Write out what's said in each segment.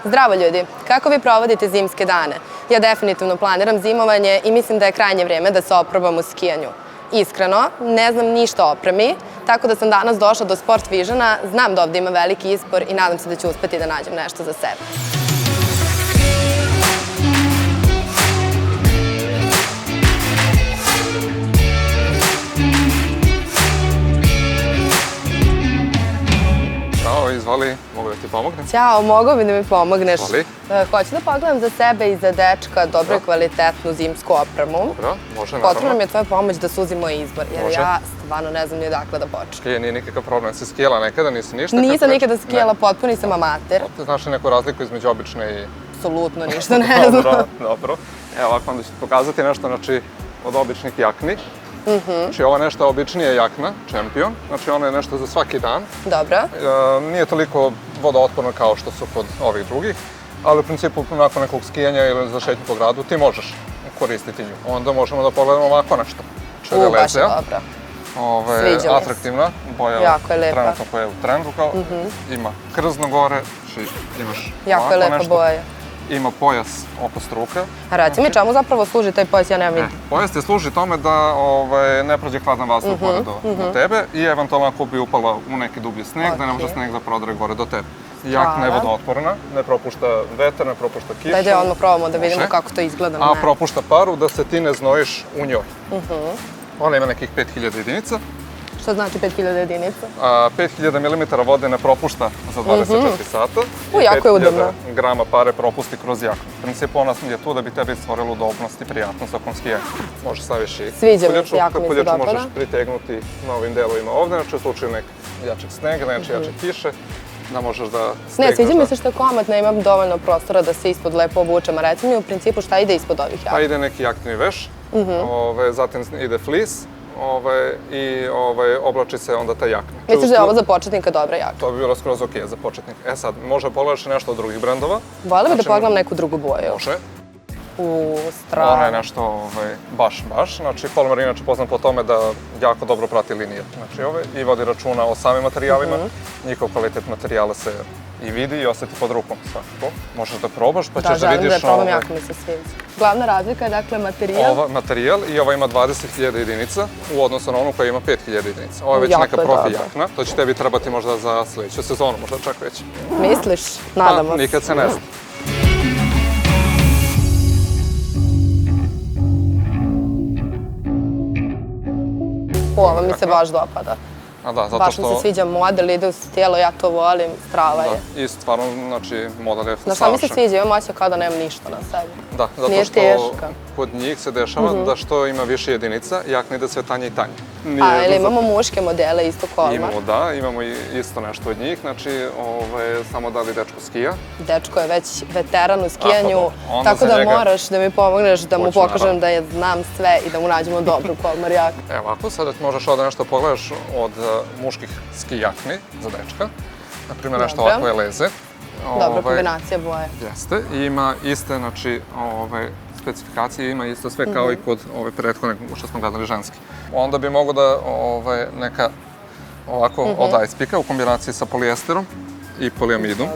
Zdravo ljudi, kako vi provodite zimske dane? Ja definitivno planiram zimovanje i mislim da je krajnje vrijeme da se oprobam u skijanju. Iskreno, ne znam ništa o opremi, tako da sam danas došla do Sport Visiona, znam da ovdje ima veliki izbor i nadam se da ću uspjeti da nađem nešto za sebe. Ćao, izvoli, mogu da ti pomognem? Ćao, mogu bi da mi pomogneš? Izvoli. Hoću da pogledam za sebe i za dečka dobro i kvalitetnu zimsku opremu. Dobro, može naravno. Potrebna mi je tvoja pomoć da suzim moj izbor, jer Može. ja stvarno ne znam ni odakle da počnem. Skije nije nikakav problem. Si skijala nekada, nisi ništa? Nisam nikada skijala, potpuni sam amater. Znaš li neku razliku između obične i... Apsolutno ništa ne znam. Dobro. Evo ovako onda ću ti pokazati nešto, znači, od običnih jakni. Znači, ovo je nešto običnija jakna, Champion. Znači, ono je nešto za svaki dan. Dobro. Nije toliko vodootporno kao što su kod ovih drugih, ali u principu nakon nekog skijanja ili za šetnju po gradu ti možeš koristiti nju. Onda možemo da pogledamo ovako nešto. Baš je dobro. Sviđa mi se. Atraktivna, boja jako je lepa. Trenutno koja je u trendu, kao ima krzno gore, znači imaš jako je lepa nešto. boja. Ima pojas oko struka. A reci mi čemu zapravo služi taj pojas, ja ne vidim. Pojas ti služi tome da ne prođe hladan vazduh gore do tebe i eventualno ako bi upala u neki dublji sneg, da ne može sneg da prodre gore do tebe. Jakna je vodootporna, ne propušta vetar, ne propušta kišu. Dajde odmah probamo da vidimo kako to izgleda na mene. A propušta paru da se ti ne znojiš u njoj. Ona ima nekih 5000 jedinica. Što znači 5000 jedinica? 5000 mm vode ne propušta za 24 sata. Jako je udobno. 5000 grama pare propusti kroz jaknu. U principu ona je tu da bi tebi stvorila udobnost i prijatnost tokom skijanja. Možeš staviš i kapuljaču, jako mi se dopada. možeš pritegnuti na ovim delovima ovde, znači u slučaju nekog jačeg snega, nečeg jačeg kiše, da možeš da stegneš. Ne, sviđa mi se što je komatna, imam dovoljno prostora da se ispod lepo obučem. A reci mi u principu šta ide ispod ovih jakna? Pa ide neki jakni veš, zatim ide flis, i oblači se onda ta jakna. Misliš da je ovo za početnika dobra jakna? To bi bilo skroz ok za početnika. Sad, može pogledaš nešto od drugih brendova. Volim da pogledam neku drugu boju. Može. Strava. Ona je nešto baš. Znači, Kolmar je inače poznat po tome da jako dobro prati linije. Znači, i vodi računa o samim materijalima. Njihov kvalitet materijala se i vidi i osjeti pod rukom svakako. Možeš da probaš pa ćeš da vidiš... Da, želim da je probam, jako mi se sviđa. Glavna razlika je dakle materijal. Materijal i ova ima 20.000 jedinica u odnosu na onu koja ima 5000 jedinica. Ovo je već neka profi jakna. To će tebi trebati možda za sljedeću sezonu, možda čak već. Misliš? Nadamo se. Nikad se ne zna. Ovo mi se baš dopada. Baš mi se sviđa model, ide u tijelo, ja to volim, strava je. Da, i stvarno, znači, model je savršen. Znaš šta mi se sviđa, imam osjećaj kao da nemam ništa na sebi. Da, zato što kod njih se dešava da što ima više jedinica, jakna ide sve tanje i tanje. Ili imamo muške modele, isto Kolmar? Imamo isto nešto od njih, znači, samo da li dečko skija. Dečko je već veteran u skijanju, tako da moraš da mi pomogneš da mu pokažem da znam sve i da mu nađemo dobru Kolmar jaknu. Evo ovako, sada možeš ovdje nešto pogledaš od muških ski jakni za dečka. Naprimjer, nešto ovakve leze. Dobra kombinacija boje. Jeste, i ima iste, znači, specifikacije, ima isto sve kao i kod ove prethodne što smo gledali ženski. Onda bi mogo da neka ovako od Icepicka u kombinaciji sa polijesterom i poliamidom.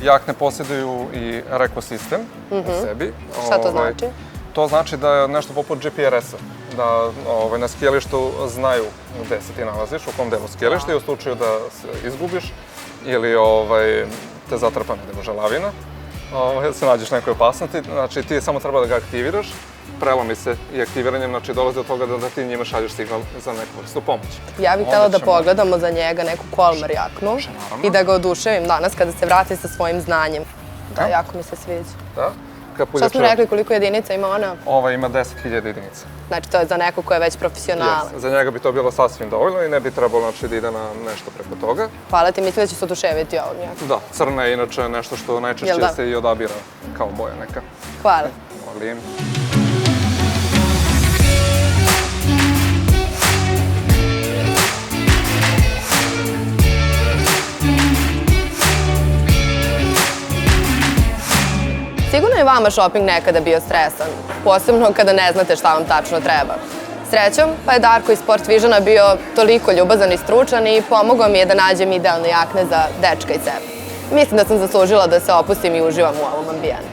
Jakne posjeduju i rekosistem u sebi. Šta to znači? To znači da je nešto poput GPRS-a, da na skijalištu znaju gde se ti nalaziš, u kom delu skijališta i u slučaju da se izgubiš ili te zatrpa ne može lavina, se nađeš nekoj opasnosti, znači ti samo treba da ga aktiviraš, prelomi se i aktiviranjem, znači dolazi do toga da ti njima šalješ signal za neku vrstu pomoći. Ja bih htjela da pogledamo za njega neku Kolmar jaknu i da ga oduševim danas kada se vrati sa svojim znanjem. Da, jako mi se sviđa. Šta smo rekli, koliko jedinica ima ona? Ova ima 10.000 jedinica. Znači to je za neko ko je već profesionalan. Za njega bi to bilo sasvim dovoljno i ne bi trebalo da ide na nešto preko toga. Hvala ti, mislim da će se oduševiti ovom jaknom. Da, crna je inače nešto što najčešće se i odabira kao boja neka. Hvala. Molim. Sigurno je vama shopping nekada bio stresan, posebno kada ne znate šta vam tačno treba. Srećom, pa je Darko iz Sport Visiona bio toliko ljubazan i stručan i pomogao mi je da nađem idealne jakne za dečka i sebe. Mislim da sam zaslužila da se opustim i uživam u ovom ambijentu.